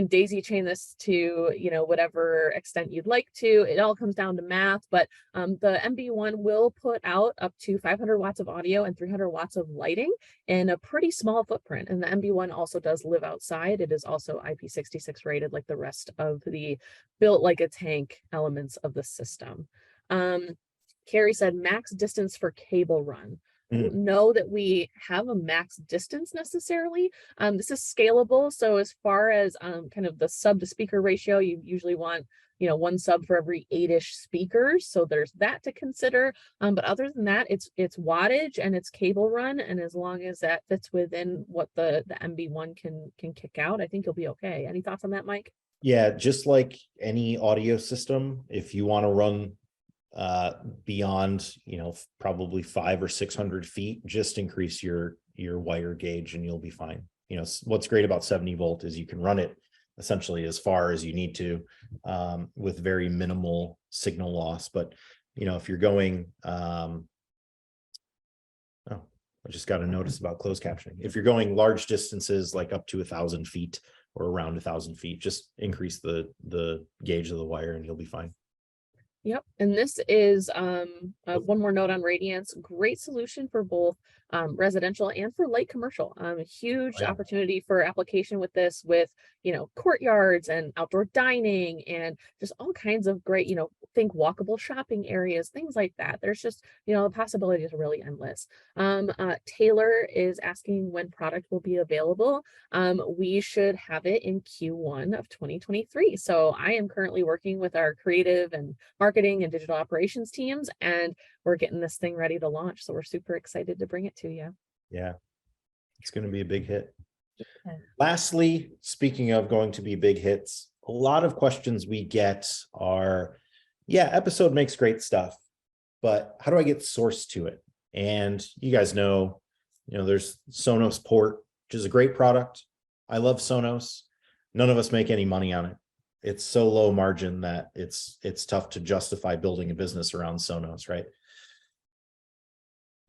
daisy chain this to, you know, whatever extent you'd like to. It all comes down to math, but the MB1 will put out up to 500 watts of audio and 300 watts of lighting in a pretty small footprint. And the MB1 also does live outside. It is also IP66 rated like the rest of the built like a tank elements of the system. Carrie said max distance for cable run. I don't know that we have a max distance necessarily. This is scalable. So as far as kind of the sub to speaker ratio, you usually want, you know, 1 sub for every 8-ish speakers. So there's that to consider. But other than that, it's wattage and it's cable run. And as long as that fits within what the MB1 can kick out, I think you'll be okay. Any thoughts on that, Mike? yeah, just like any audio system, if you want to run beyond, you know, probably 500 or 600 feet, just increase your wire gauge and you'll be fine. You know, what's great about 70 volt is you can run it essentially as far as you need to with very minimal signal loss. But, you know, if you're going, oh, I just got a notice about closed captioning. If you're going large distances, like up to 1,000 feet or around 1,000 feet, just increase the gauge of the wire and you'll be fine. Yep. And this is one more note on Radiance. Great solution for both residential and for light commercial. A huge Oh, yeah. opportunity for application with this, with, you know, courtyards and outdoor dining and just all kinds of great, you know, think walkable shopping areas, things like that. There's just, you know, the possibilities are really endless. Taylor is asking when product will be available. We should have it in Q1 of 2023. So I am currently working with our creative and marketing and digital operations teams, and we're getting this thing ready to launch. So we're super excited to bring it to you. Yeah, it's going to be a big hit. Yeah. Lastly, speaking of going to be big hits, a lot of questions we get are, yeah, episode makes great stuff, but how do I get sourced to it? And you guys know, there's Sonos Port, which is a great product. I love Sonos. None of us make any money on it. It's so low margin that it's tough to justify building a business around Sonos, right?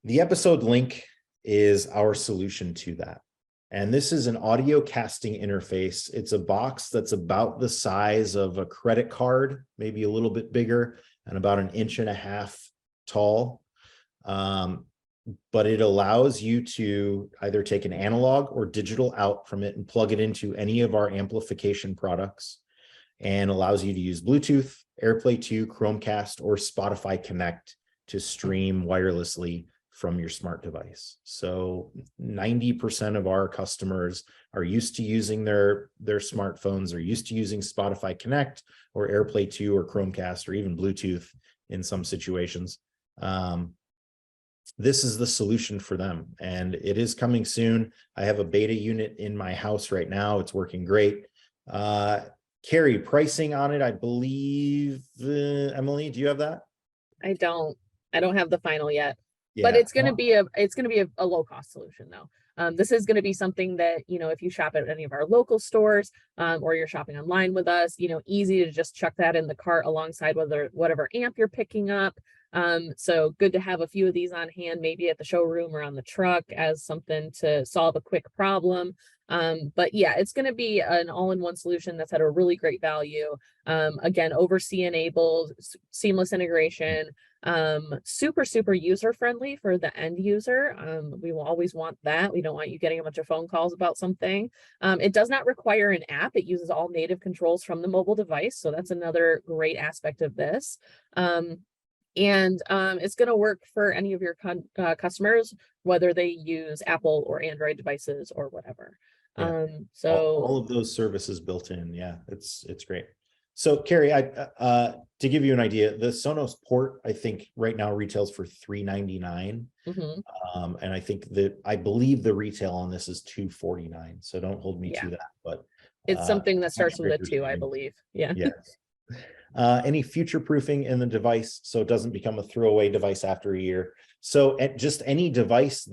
The episode link is our solution to that. And this is an audio casting interface. It's a box that's about the size of a credit card, maybe a little bit bigger, and about 1.5 inches tall. But it allows you to either take an analog or digital out from it and plug it into any of our amplification products, and allows you to use Bluetooth, AirPlay 2, Chromecast, or Spotify Connect to stream wirelessly from your smart device. So 90% of our customers are used to using their smartphones, are used to using Spotify Connect or AirPlay 2 or Chromecast or even Bluetooth in some situations. This is the solution for them, and it is coming soon. I have a beta unit in my house right now. It's working great. Carrie, pricing on it, I believe, Emily, do you have that? I don't have the final yet. Yeah. But it's going to be a low cost solution though. This is going to be something that, you know, if you shop at any of our local stores, or you're shopping online with us, you know, easy to just chuck that in the cart alongside whatever amp you're picking up. So good to have a few of these on hand, maybe at the showroom or on the truck as something to solve a quick problem. But yeah, it's going to be an all-in-one solution that's at a really great value. Again, OvrC enabled, seamless integration, super user friendly for the end user. We will always want that. We don't want you getting a bunch of phone calls about something. It does not require an app. It uses all native controls from the mobile device. So that's another great aspect of this. It's going to work for any of your customers, whether they use Apple or Android devices or whatever. Yeah. So all of those services built in. Yeah, it's great. So Carrie, to give you an idea, the Sonos Port, I think right now retails for $399. And I believe the retail on this is $249. So don't hold me to that, but it's something that starts with a 2, I believe. Yeah. Yes. Any future proofing in the device so it doesn't become a throwaway device after a year. So at just any device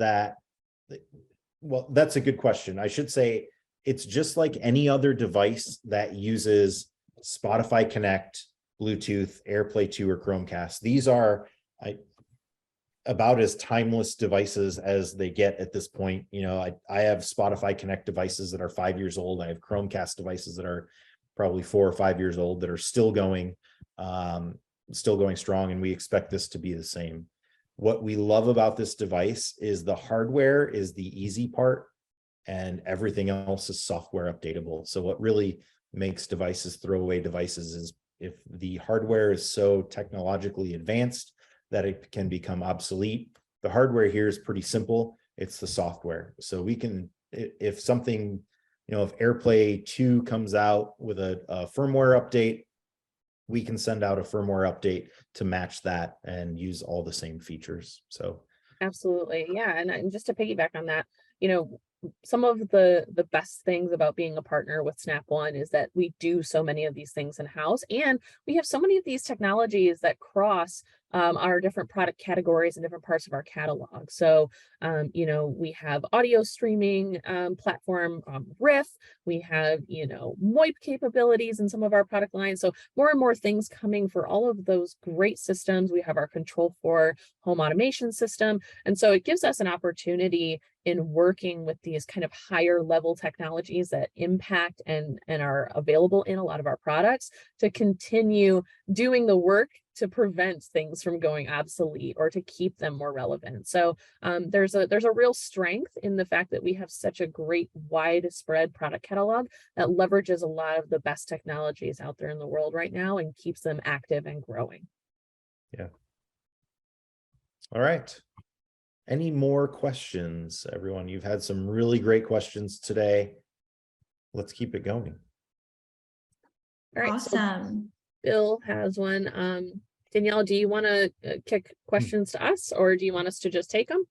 well, that's a good question. I should say it's just like any other device that uses Spotify Connect, Bluetooth, AirPlay 2, or Chromecast. These are about as timeless devices as they get at this point. You know, I have Spotify Connect devices that are 5 years old. I have Chromecast devices that are probably 4 or 5 years old that are still going strong, and we expect this to be the same. What we love about this device is the hardware is the easy part, and everything else is software updatable. So what really makes devices throwaway devices is if the hardware is so technologically advanced that it can become obsolete. The hardware here is pretty simple. It's the software. So we can, if something, if AirPlay 2 comes out with a firmware update, we can send out a firmware update to match that and use all the same features. So absolutely. Yeah. And just to piggyback on that, some of the best things about being a partner with Snap One is that we do so many of these things in-house, and we have so many of these technologies that cross our different product categories and different parts of our catalog. So, we have audio streaming platform Riff, we have, MOIP capabilities in some of our product lines. So more and more things coming for all of those great systems. We have our Control4 home automation system. And so it gives us an opportunity, in working with these kind of higher level technologies that impact and are available in a lot of our products to continue doing the work to prevent things from going obsolete or to keep them more relevant. So there's a real strength in the fact that we have such a great widespread product catalog that leverages a lot of the best technologies out there in the world right now and keeps them active and growing. Yeah. All right. Any more questions, everyone? You've had some really great questions today. Let's keep it going. All right. So Awesome. Bill has one. Danielle, do you want to kick questions to us, or do you want us to just take them?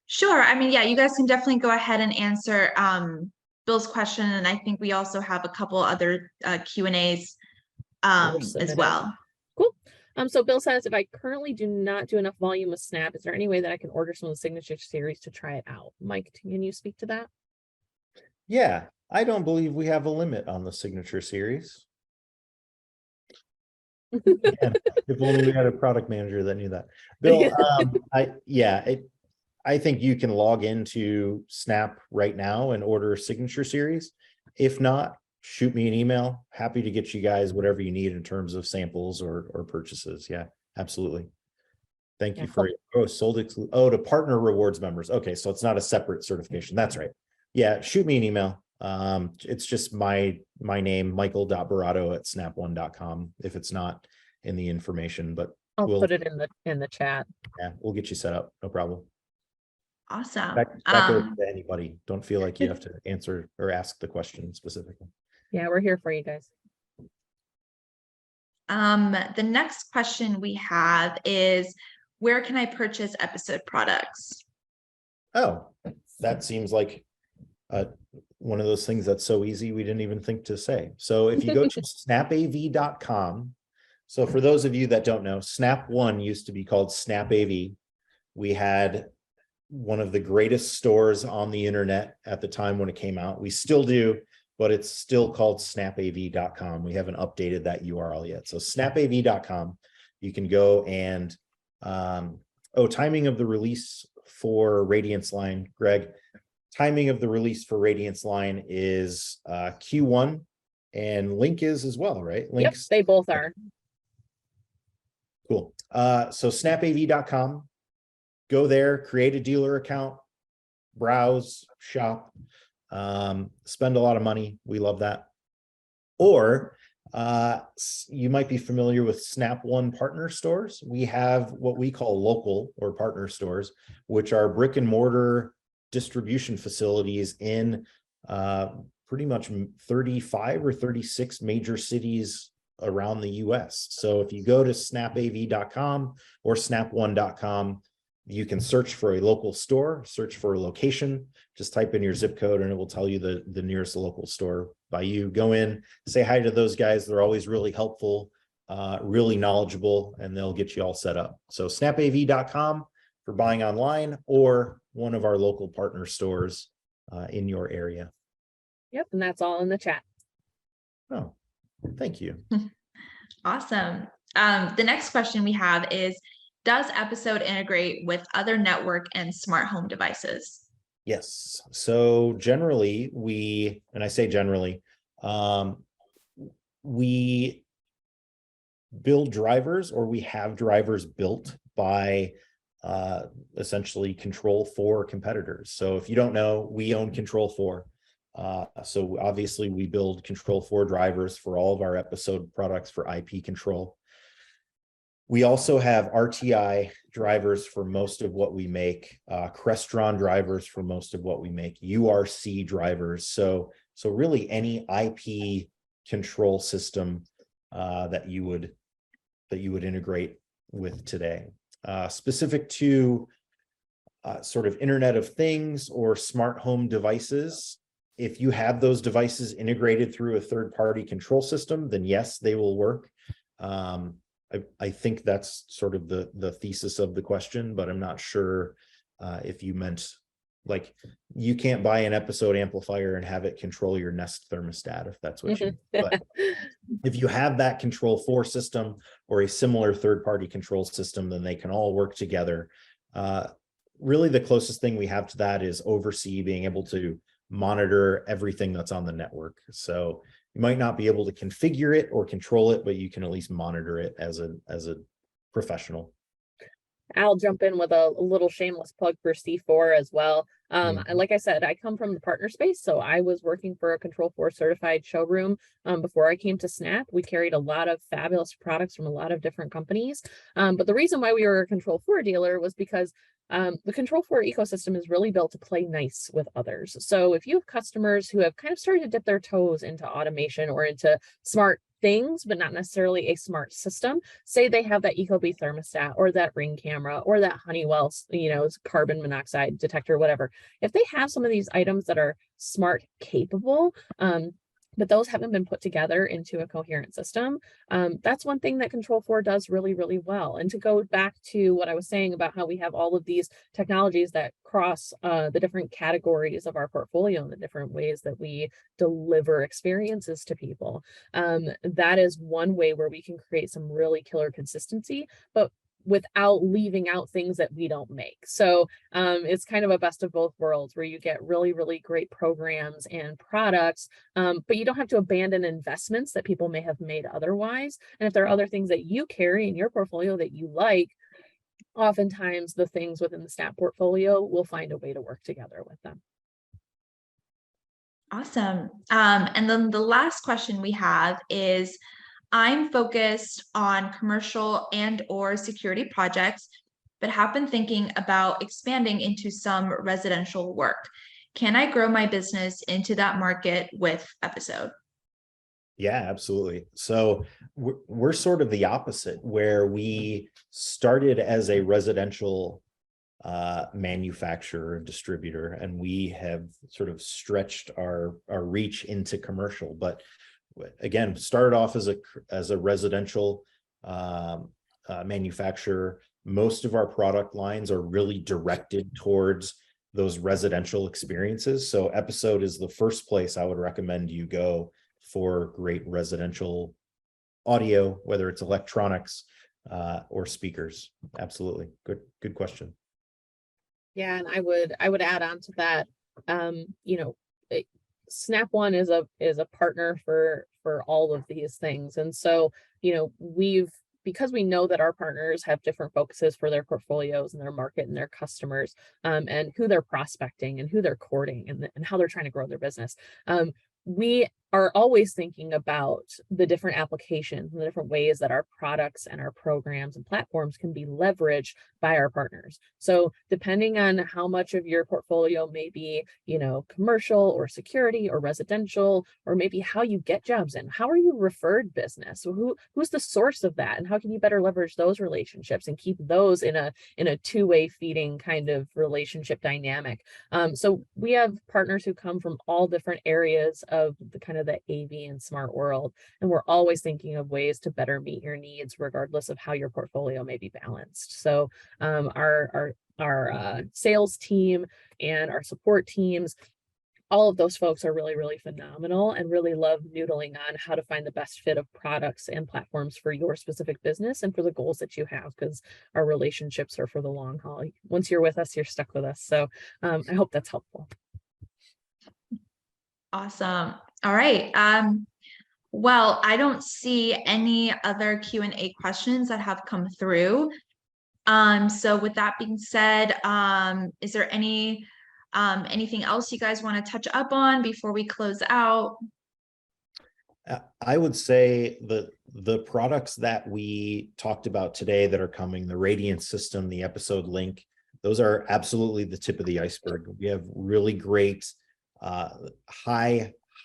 Sure. I mean, yeah, you guys can definitely go ahead and answer Bill's question. And I think we also have a couple other Q&As as well. Cool. So Bill says, if I currently do not do enough volume with Snap, is there any way that I can order some of the Signature Series to try it out? Mike, can you speak to that? Yeah, I don't believe we have a limit on the Signature Series. If only we had a product manager that knew that. Bill, I think you can log into Snap right now and order Signature Series. If not, shoot me an email. Happy to get you guys whatever you need in terms of samples or purchases. Yeah, absolutely. Thank you for to partner rewards members. Okay, so it's not a separate certification. That's right. Yeah, shoot me an email. It's just my name, michael.barato@snap1.com, if it's not in the information, but I'll put it in the chat. Yeah, we'll get you set up. No problem. Awesome. Back to anybody. Don't feel like you have to answer or ask the question specifically. Yeah, we're here for you guys. The next question we have is, where can I purchase episode products? Oh, that seems like one of those things that's so easy we didn't even think to say. So if you go to snapav.com, so for those of you that don't know, Snap One used to be called Snap AV. We had one of the greatest stores on the internet at the time when it came out. We still do, but it's still called snapav.com. We haven't updated that URL yet. So snapav.com, you can go and, timing of the release for Radiance Line, Greg. Timing of the release for Radiance Line is Q1, and Link is as well, right? Links, yep, they both are. Cool. So snapav.com, go there, create a dealer account, browse, shop, spend a lot of money. We love that. Or you might be familiar with Snap One partner stores. We have what we call local or partner stores, which are brick and mortar distribution facilities in pretty much 35 or 36 major cities around the US. So if you go to snapav.com or snap1.com, you can search for a local store, search for a location, just type in your zip code and it will tell you the nearest local store by you. Go in, say hi to those guys. They're always really helpful, really knowledgeable, and they'll get you all set up. So snapav.com for buying online, or one of our local partner stores in your area. Yep, and that's all in the chat. Oh, thank you. Awesome. The next question we have is, does Episode integrate with other network and smart home devices? Yes. So generally, and I say generally, we build drivers, or we have drivers built by essentially Control4 competitors. So if you don't know, we own Control4. So obviously we build Control4 drivers for all of our episode products for IP control. We also have RTI drivers for most of what we make, Crestron drivers for most of what we make, URC drivers. So really any IP control system that you would integrate with today. Specific to sort of Internet of Things or smart home devices, if you have those devices integrated through a third-party control system, then yes, they will work. I think that's sort of the thesis of the question, but I'm not sure if you meant, like, you can't buy an episode amplifier and have it control your Nest thermostat, if that's what you mean. But if you have that Control4 system or a similar third-party control system, then they can all work together. really the closest thing we have to that is Oversee, being able to monitor everything that's on the network. So you might not be able to configure it or control it, but you can at least monitor it as a professional. I'll jump in with a little shameless plug for C4 as well. Mhm. Like I said, I come from the partner space, so I was working for a Control4 certified showroom before I came to Snap. We carried a lot of fabulous products from a lot of different companies. But the reason why we were a Control4 dealer was because the Control4 ecosystem is really built to play nice with others. So if you have customers who have kind of started to dip their toes into automation or into smart things, but not necessarily a smart system, say they have that Ecobee thermostat or that Ring camera or that Honeywell, carbon monoxide detector, whatever. If they have some of these items that are smart capable, but those haven't been put together into a coherent system, that's one thing that Control4 does really, really well. And to go back to what I was saying about how we have all of these technologies that cross the different categories of our portfolio and the different ways that we deliver experiences to people, that is one way where we can create some really killer consistency, but without leaving out things that we don't make. So it's kind of a best of both worlds where you get really, really great programs and products, but you don't have to abandon investments that people may have made otherwise. And if there are other things that you carry in your portfolio that you like, oftentimes the things within the Snap portfolio will find a way to work together with them. Awesome. And then the last question we have is, I'm focused on commercial and/or security projects, but have been thinking about expanding into some residential work. Can I grow my business into that market with Episode? Yeah, absolutely. So we're sort of the opposite, where we started as a residential manufacturer and distributor, and we have sort of stretched our reach into commercial. But again, started off as a residential manufacturer. Most of our product lines are really directed towards those residential experiences. So Episode is the first place I would recommend you go for great residential audio, whether it's electronics or speakers. Absolutely. Good question. Yeah, and I would add on to that. Snap One is a partner for all of these things, and so because we know that our partners have different focuses for their portfolios and their market and their customers, and who they're prospecting and who they're courting and how they're trying to grow their business. We are always thinking about the different applications and the different ways that our products and our programs and platforms can be leveraged by our partners. So depending on how much of your portfolio may be, commercial or security or residential, or maybe how you get jobs in, how are you referred business? So who's the source of that, and how can you better leverage those relationships and keep those in a two-way feeding kind of relationship dynamic? So we have partners who come from all different areas of the kind of the AV and smart world, and we're always thinking of ways to better meet your needs regardless of how your portfolio may be balanced. So our sales team and our support teams, all of those folks are really, really phenomenal and really love noodling on how to find the best fit of products and platforms for your specific business and for the goals that you have, because our relationships are for the long haul. Once you're with us, you're stuck with us. So I hope that's helpful. Awesome. All right. Well, I don't see any other Q&A questions that have come through. So with that being said, is there anything else you guys want to touch up on before we close out? I would say the products that we talked about today that are coming, the Radiance system, the Episode Link, those are absolutely the tip of the iceberg. We have really great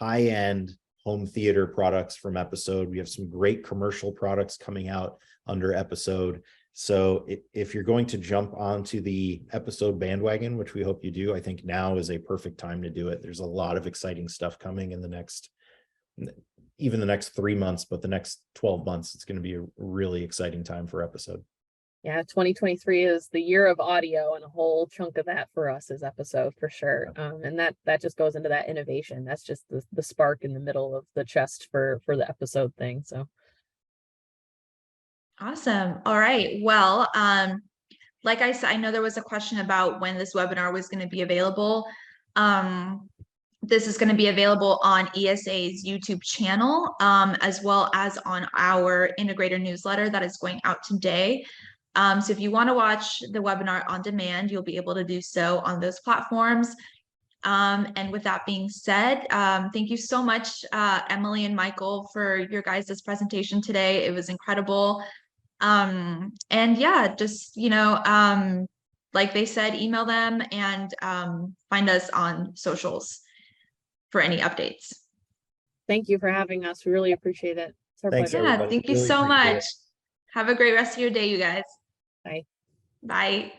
high-end home theater products from Episode. We have some great commercial products coming out under Episode. So if you're going to jump onto the Episode bandwagon, which we hope you do, I think now is a perfect time to do it. There's a lot of exciting stuff coming in the next 3 months, but the next 12 months, it's going to be a really exciting time for Episode. Yeah, 2023 is the year of audio, and a whole chunk of that for us is Episode for sure. And that just goes into that innovation. That's just the spark in the middle of the chest for the Episode thing. So awesome. All right. Well, like I said, I know there was a question about when this webinar was going to be available. This is going to be available on ESA's YouTube channel, as well as on our integrator newsletter that is going out today. So if you want to watch the webinar on demand, you'll be able to do so on those platforms. And with that being said, thank you so much, Emily and Michael, for your guys' presentation today. It was incredible. And yeah, just, like they said, email them and find us on socials for any updates. Thank you for having us. We really appreciate it. It's our Thanks, pleasure. Yeah, everybody. thank you Really so appreciate it. much. Have a great rest of your day, you guys. Bye. Bye.